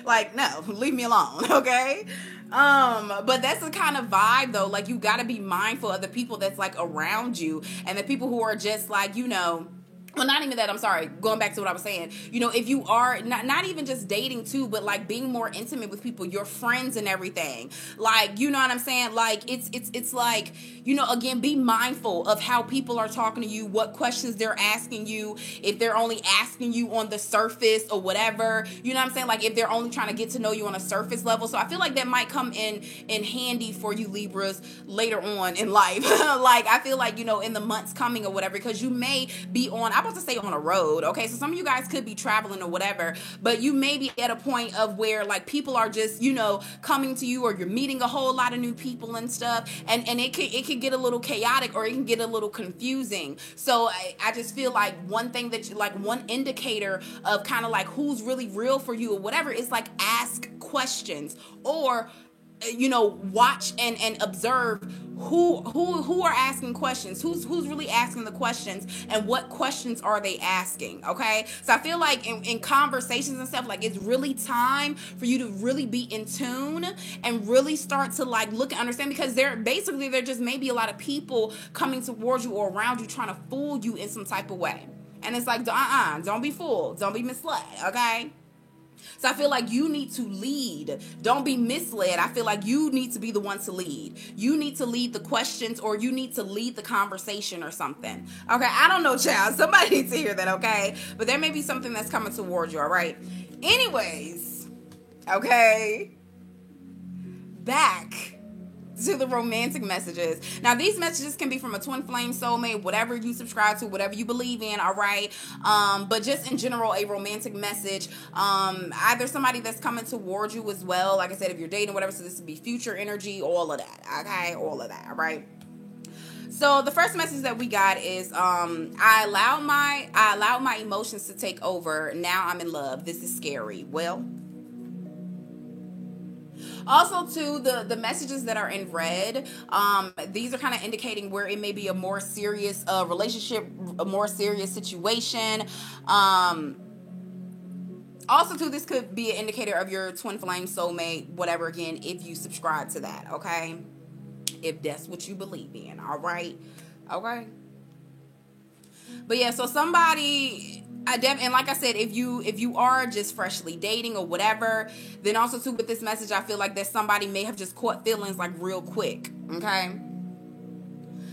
Like, no, leave me alone, okay? But that's the kind of vibe, though. Like, you got to be mindful of the people that's, like, around you and the people who are just, like, well, not even that, I'm sorry, going back to what I was saying, if you are, not even just dating too, but like being more intimate with people, your friends and everything, like, you know what I'm saying, like, it's like, again, be mindful of how people are talking to you, what questions they're asking you, if they're only asking you on the surface or whatever, you know what I'm saying, like, if they're only trying to get to know you on a surface level. So I feel like that might come in handy for you Libras later on in life. Like, I feel like, in the months coming or whatever, because you may be I'm about to say on a road, okay? So some of you guys could be traveling or whatever, but you may be at a point of where, like, people are just, coming to you, or you're meeting a whole lot of new people and stuff, and it could get a little chaotic, or it can get a little confusing. So I just feel like one thing that one indicator of kind of like who's really real for you or whatever is, like, ask questions, or watch and observe who are asking questions, who's really asking the questions, and what questions are they asking, okay? So I feel like in conversations and stuff, like, it's really time for you to really be in tune and really start to, like, look and understand, because there just may be a lot of people coming towards you or around you trying to fool you in some type of way. And it's like, don't be fooled, don't be misled, okay? So I feel like you need to lead. Don't be misled. I feel like you need to be the one to lead. You need to lead the questions, or you need to lead the conversation or something. Okay, I don't know, child. Somebody needs to hear that, okay? But there may be something that's coming towards you, all right? Anyways, okay, back to the romantic messages. Now, these messages can be from a twin flame, soulmate, whatever you subscribe to, whatever you believe in, all right? But just in general, a romantic message. Either somebody that's coming towards you as well. Like I said, if you're dating, whatever, so this would be future energy, all of that, okay? All of that, all right? So the first message that we got is I allowed my emotions to take over. Now I'm in love. This is scary. Well, also too, the messages that are in red, these are kind of indicating where it may be a more serious relationship, a more serious situation. Also too, this could be an indicator of your twin flame, soulmate, whatever, again, if you subscribe to that, okay? If that's what you believe in, all right? Okay. But yeah, so somebody, and like I said, if you are just freshly dating or whatever, then also too with this message, I feel like that somebody may have just caught feelings like real quick, okay?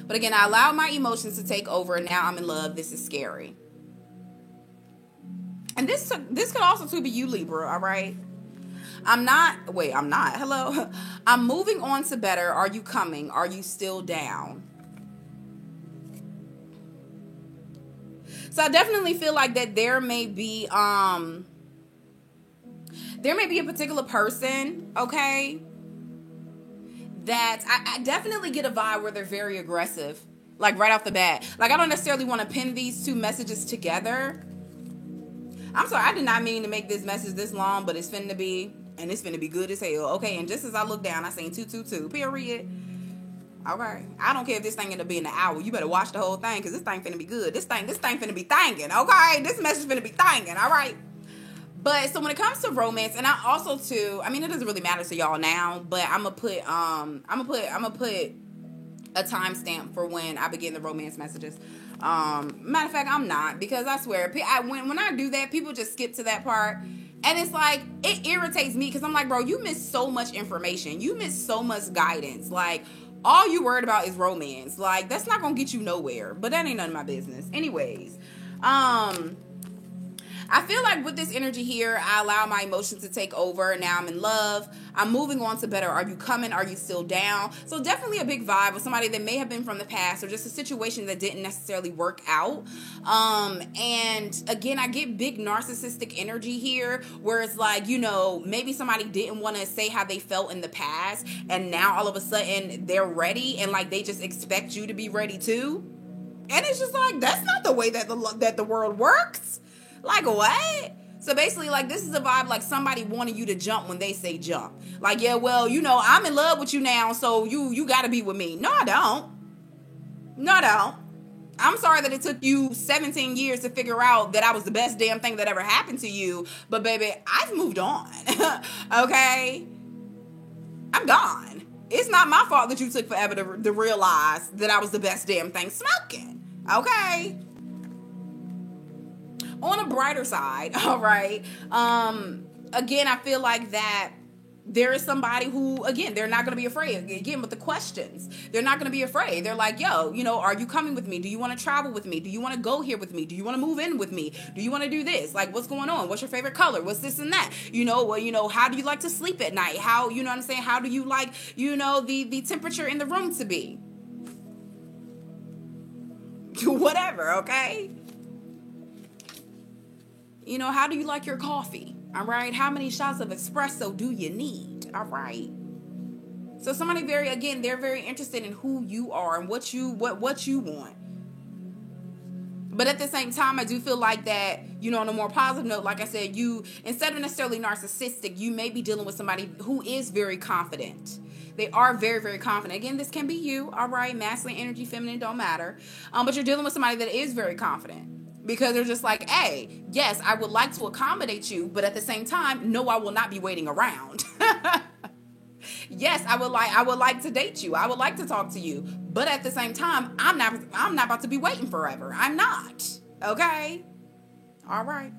But again, I allowed my emotions to take over, and now I'm in love. This is scary. And this could also too be you, Libra, all right? I'm not. Hello. I'm moving on to better. Are you coming? Are you still down? So I definitely feel like that there may be a particular person, okay, that I definitely get a vibe where they're very aggressive, like right off the bat. Like I don't necessarily want to pin these two messages together. I'm sorry, I did not mean to make this message this long, but it's finna be. And it's finna be good as hell. Okay, and just as I look down, I seen 222. Period. Okay. I don't care if this thing gonna be in an hour. You better watch the whole thing, because this thing finna be good. This thing finna be thangin'. Okay? This message finna be thangin'. All right? But so when it comes to romance, and I also too, I mean, it doesn't really matter to y'all now, but I'm gonna put a timestamp for when I begin the romance messages. Matter of fact, I'm not, because I swear, when I do that, people just skip to that part. And it's like, it irritates me because I'm like, bro, you miss so much information. You miss so much guidance. Like, all you worried about is romance. Like, that's not going to get you nowhere. But that ain't none of my business. Anyways, I feel like with this energy here, I allow my emotions to take over. Now I'm in love. I'm moving on to better. Are you coming? Are you still down? So definitely a big vibe with somebody that may have been from the past or just a situation that didn't necessarily work out. And again, I get big narcissistic energy here where it's like, you know, maybe somebody didn't want to say how they felt in the past and now all of a sudden they're ready and like they just expect you to be ready too. And it's just like, that's not the way that the world works. Like, what? So basically, like, this is a vibe like somebody wanting you to jump when they say jump. Like, yeah, well, you know, I'm in love with you now, so you got to be with me. No, I don't. No, I don't. I'm sorry that it took you 17 years to figure out that I was the best damn thing that ever happened to you. But, baby, I've moved on. Okay? I'm gone. It's not my fault that you took forever to realize that I was the best damn thing smoking. Okay? On a brighter side, all right, again, I feel like that there is somebody who, again, they're not going to be afraid. Again, with the questions, they're not going to be afraid. They're like, yo, you know, are you coming with me? Do you want to travel with me? Do you want to go here with me? Do you want to move in with me? Do you want to do this? Like, what's going on? What's your favorite color? What's this and that? You know, well, you know, how do you like to sleep at night? How, you know what I'm saying? How do you like, you know, the temperature in the room to be? Whatever, okay? You know, how do you like your coffee? All right. How many shots of espresso do you need? All right. So somebody they're very interested in who you are and what you want. But at the same time, I do feel like that, you know, on a more positive note, like I said, you, instead of necessarily narcissistic, you may be dealing with somebody who is very confident. They are very, very confident. Again, this can be you. All right. Masculine energy, feminine, don't matter. But you're dealing with somebody that is very confident. Because they're just like, hey, yes, I would like to accommodate you, but at the same time, no, I will not be waiting around. Yes, I would like to date you. I would like to talk to you, but at the same time, I'm not about to be waiting forever. I'm not. Okay? All right.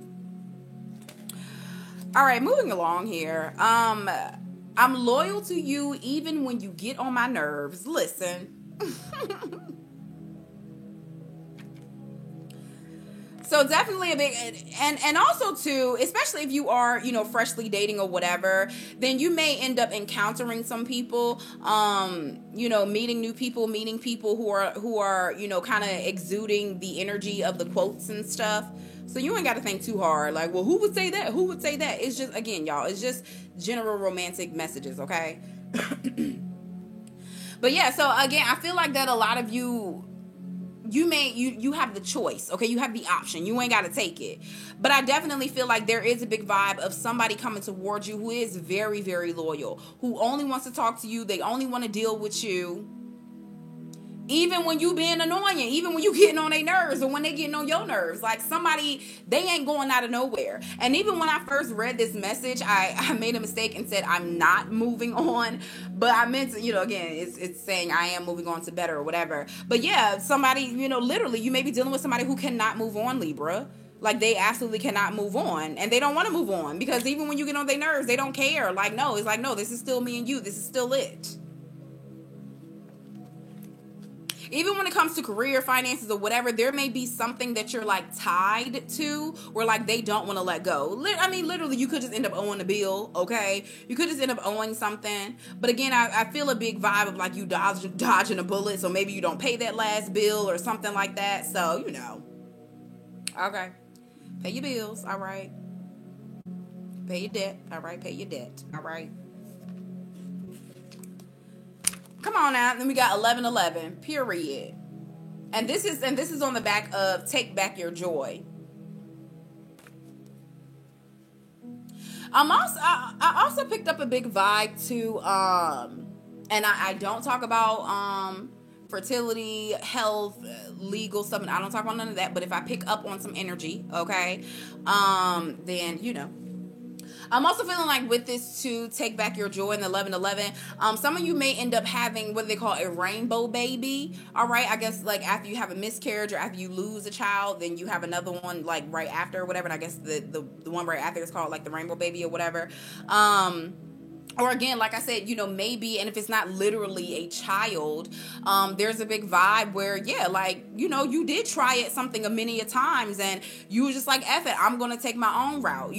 All right, moving along here. I'm loyal to you even when you get on my nerves. So definitely a big, and also too, especially if you are, freshly dating or whatever, then you may end up encountering some people, meeting new people, meeting people who are kind of exuding the energy of the quotes and stuff. So you ain't got to think too hard. Like, well, who would say that? Who would say that? It's just, again, y'all, it's just general romantic messages, okay? But yeah, so again, I feel like that a lot of you have the choice, okay? You have the option. You ain't got to take it. But I definitely feel like there is a big vibe of somebody coming towards you who is very, very loyal, who only wants to talk to you. They only want to deal with you. Even when you being annoying, even when you getting on their nerves or when they getting on your nerves. Like somebody, they ain't going out of nowhere. And even when I first read this message, I made a mistake and said I'm not moving on. But I meant to, again, it's saying I am moving on to better or whatever. But yeah, somebody, literally, you may be dealing with somebody who cannot move on, Libra. Like they absolutely cannot move on. And they don't want to move on. Because even when you get on their nerves, they don't care. Like, no, it's like, no, this is still me and you. This is still it. Even when it comes to career, finances, or whatever, there may be something that you're like tied to where like they don't want to let go. I mean, literally, you could just end up owing a bill, okay? You could just end up owing something. But again, I feel a big vibe of like you dodging a bullet, so maybe you don't pay that last bill or something like that. So, Okay. Pay your bills, all right? Pay your debt, all right? Pay your debt, all right? Come on now. Then we got 1111, period. And this is on the back of Take Back Your Joy. I also picked up a big vibe too, and I don't talk about fertility, health, legal stuff, and I don't talk about none of that. But if I pick up on some energy, okay, then I'm also feeling like with this to Take Back Your Joy in the 1111, some of you may end up having what they call a rainbow baby. All right, I guess like after you have a miscarriage or after you lose a child, then you have another one like right after or whatever. And I guess the one right after is called like the rainbow baby or whatever. Or again, like I said, maybe, and if it's not literally a child, there's a big vibe where, yeah, like, you did try it something a many a times and you were just like, F it, I'm going to take my own route,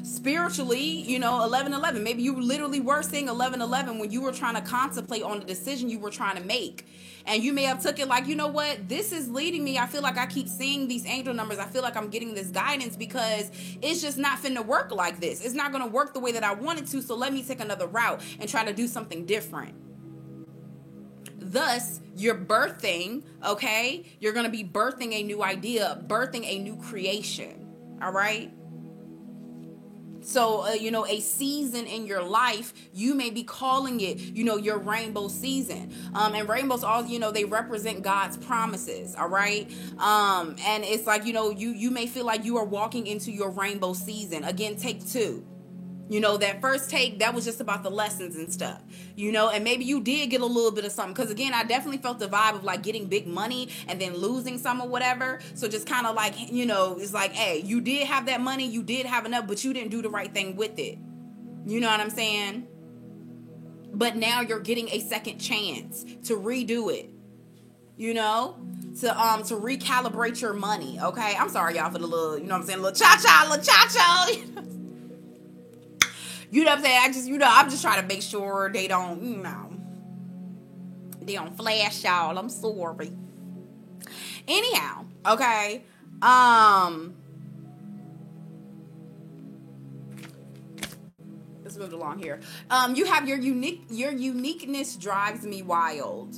spiritually, 1111. Maybe you literally were seeing 1111 when you were trying to contemplate on the decision you were trying to make. And you may have took it like, this is leading me. I feel like I keep seeing these angel numbers. I feel like I'm getting this guidance because it's just not finna work like this. It's not going to work the way that I wanted to. So let me take another route and try to do something different. Thus, you're birthing, okay? You're going to be birthing a new idea, birthing a new creation. All right? So, a season in your life, you may be calling it, your rainbow season. And rainbows all, they represent God's promises. All right. And it's like, you may feel like you are walking into your rainbow season. Again, take two. That first take, that was just about the lessons and stuff, and maybe you did get a little bit of something. Because again, I definitely felt the vibe of like getting big money and then losing some or whatever. So just kind of like, it's like, hey, you did have that money, you did have enough, but you didn't do the right thing with it. You know what I'm saying? But now you're getting a second chance to redo it, to recalibrate your money. Okay. I'm sorry, y'all, for the little, little cha-cha. You know what I'm saying? I'm just trying to make sure they don't, they don't flash y'all. I'm sorry. Anyhow, okay. Let's move along here. You have your uniqueness drives me wild.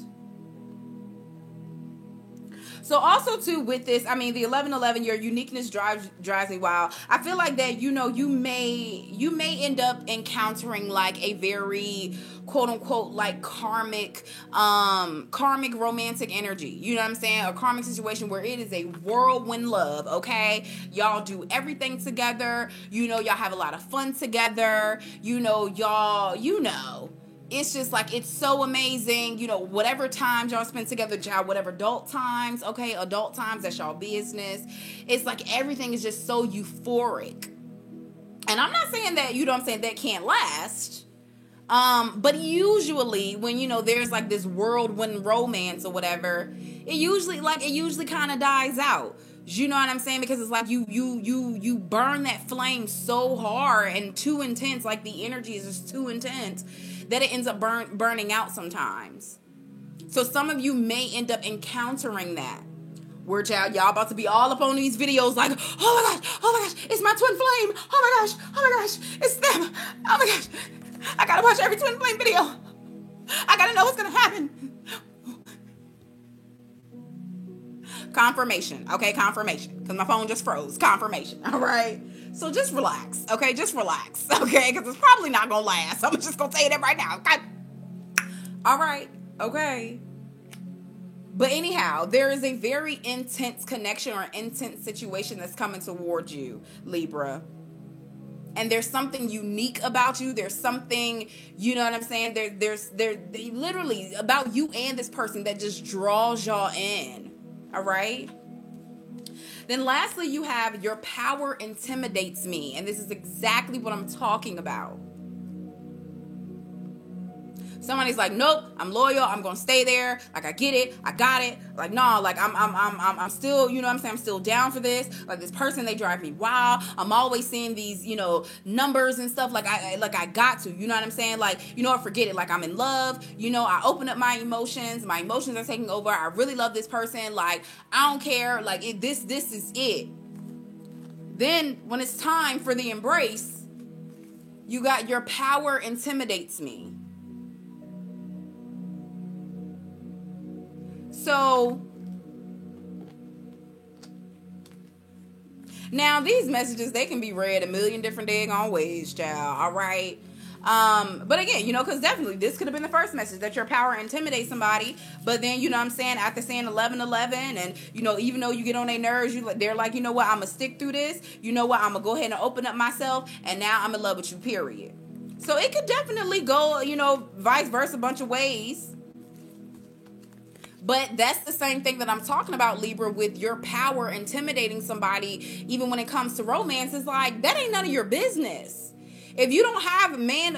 So also too with this, the 1111, your uniqueness drives me wild. I feel like that, you may end up encountering like a very quote unquote like karmic romantic energy. You know what I'm saying? A karmic situation where it is a whirlwind love, okay? Y'all do everything together. Y'all have a lot of fun together. It's just like, it's so amazing. Whatever times y'all spend together, whatever adult times, that's y'all business. It's like everything is just so euphoric. And I'm not saying that, that can't last. But usually when, there's like this whirlwind romance or whatever, it usually kind of dies out. You know what I'm saying? Because it's like you burn that flame so hard and too intense, like the energy is just too intense that it ends up burning out sometimes. So some of you may end up encountering that. Where y'all about to be all up on these videos like, oh my gosh, it's my twin flame. Oh my gosh, it's them. Oh my gosh, I gotta watch every twin flame video. I gotta know what's gonna happen. Confirmation, okay, confirmation. Because my phone just froze. Confirmation, all right? So just relax, okay? Just relax, okay? Because it's probably not going to last. I'm just going to tell you that right now, okay? All right, okay? But anyhow, there is a very intense connection or intense situation that's coming towards you, Libra. And there's something unique about you. There's something, you know what I'm saying? There's literally about you and this person that just draws y'all in. All right. Then lastly, you have your power intimidates me. And this is exactly what I'm talking about. Somebody's like, nope, I'm loyal. I'm going to stay there. Like, I get it. I got it. Like, no, like I'm still, you know what I'm saying? I'm still down for this. Like this person, they drive me wild. I'm always seeing these, you know, numbers and stuff. Like I got to, you know what I'm saying? Like, you know what? Forget it. Like I'm in love. You know, I open up my emotions. My emotions are taking over. I really love this person. Like, I don't care. Like this is it. Then when it's time for the embrace, you got your power intimidates me. So, now these messages, they can be read a million different daggone ways, child, all right? But again, you know, because definitely this could have been the first message, that your power intimidates somebody. But then, you know what I'm saying, after saying 11-11, and, you know, even though you get on their nerves, they're like, you know what, I'm going to stick through this. You know what, I'm going to go ahead and open up myself, and now I'm in love with you, period. So it could definitely go, you know, vice versa, a bunch of ways. But that's the same thing that I'm talking about, Libra, with your power intimidating somebody, even when it comes to romance. It's like, that ain't none of your business. If you don't have a man,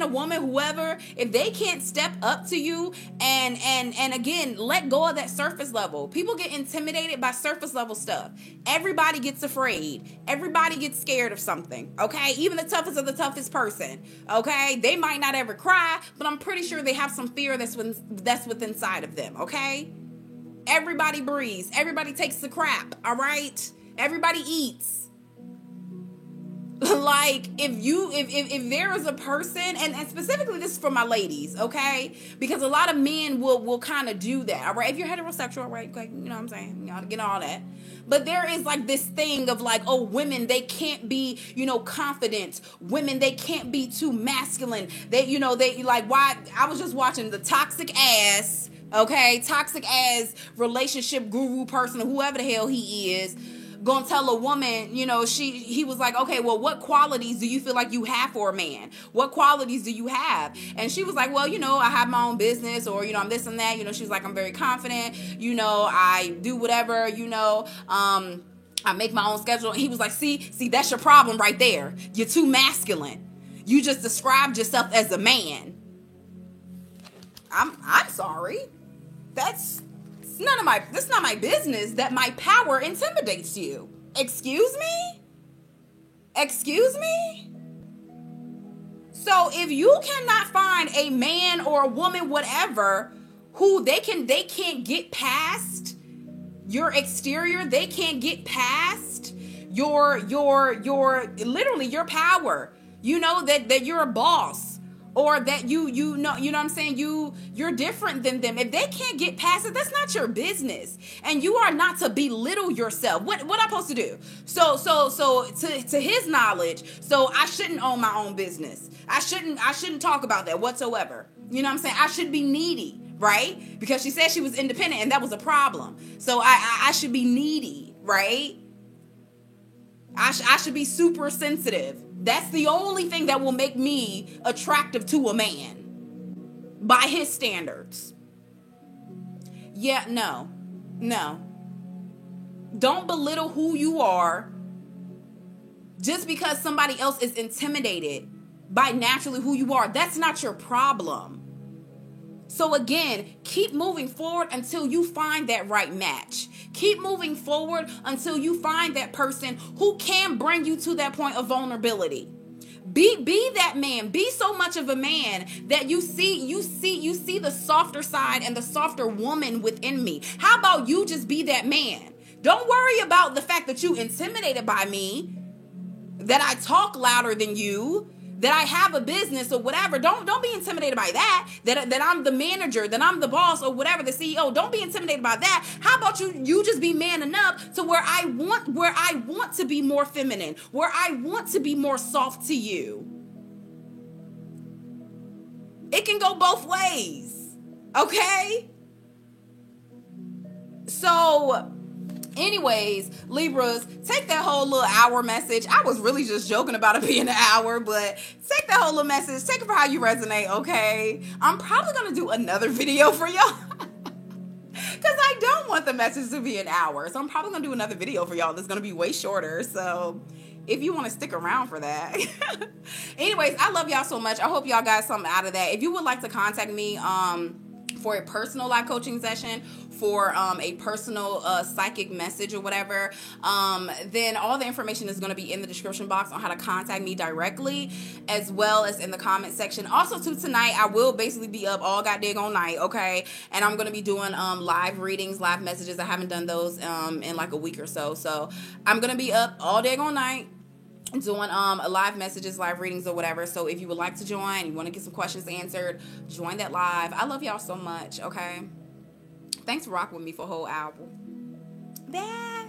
a woman, whoever, if they can't step up to you and again, let go of that surface level. People get intimidated by surface level stuff. Everybody gets afraid. Everybody gets scared of something, okay? Even the toughest of the toughest person, okay? They might not ever cry, but I'm pretty sure they have some fear that's within inside of them, okay? Everybody breathes. Everybody takes the crap, all right? Everybody eats. Like, if there is a person, and specifically this is for my ladies, okay? Because a lot of men will kind of do that, all right? If you're heterosexual, right? Like, you know what I'm saying? You gotta get all that. But there is like this thing of like, oh, women, they can't be, you know, confident. Women, they can't be too masculine. They, you know, they like, why? I was just watching the toxic ass relationship guru person, whoever the hell he is, gonna tell a woman, you know, he was like, okay, well, what qualities do you feel like you have for a man? What qualities do you have? And she was like, well, you know, I have my own business, or, you know, I'm this and that. You know, she was like, I'm very confident. You know, I do whatever, you know, I make my own schedule. And he was like, see, that's your problem right there. You're too masculine. You just described yourself as a man. I'm sorry. That's not my business that my power intimidates you. Excuse me? So if you cannot find a man or a woman, whatever, who they can't get past your exterior, they can't get past your literally your power. You know that you're a boss. Or that you know what I'm saying, you're different than them. If they can't get past it, that's not your business. And you are not to belittle yourself. What I'm supposed to do? So to his knowledge, so I shouldn't own my own business. I shouldn't talk about that whatsoever. You know what I'm saying? I should be needy, right? Because she said she was independent and that was a problem. So I should be needy, right? I should be super sensitive. That's the only thing that will make me attractive to a man by his standards. Yeah, no. Don't belittle who you are just because somebody else is intimidated by naturally who you are. That's not your problem. So again, keep moving forward until you find that right match. Keep moving forward until you find that person who can bring you to that point of vulnerability. Be that man. Be so much of a man that you see the softer side and the softer woman within me. How about you just be that man? Don't worry about the fact that you intimidated by me, that I talk louder than you, that I have a business or whatever. Don't be intimidated by that. That I'm the manager, that I'm the boss or whatever, the CEO. Don't be intimidated by that. How about you just be man enough to where I want to be more feminine, where I want to be more soft to you. It can go both ways. Okay? So anyways, Libras, take that whole little hour message. I was really just joking about it being an hour, but take that whole little message. Take it for how you resonate, okay? I'm probably going to do another video for y'all because I don't want the message to be an hour. So I'm probably going to do another video for y'all that's going to be way shorter. So if you want to stick around for that. Anyways, I love y'all so much. I hope y'all got something out of that. If you would like to contact me for a personal life coaching session, for a personal psychic message or whatever, then all the information is going to be in the description box on how to contact me directly, as well as in the comment section. Also, too, tonight I will basically be up all goddamn night, okay? And I'm going to be doing live readings, live messages. I haven't done those in like a week or so. So I'm going to be up all day all night doing live messages, live readings or whatever. So if you would like to join, you want to get some questions answered, join that live. I love y'all so much, okay? Thanks for rocking with me for a whole hour. Bye.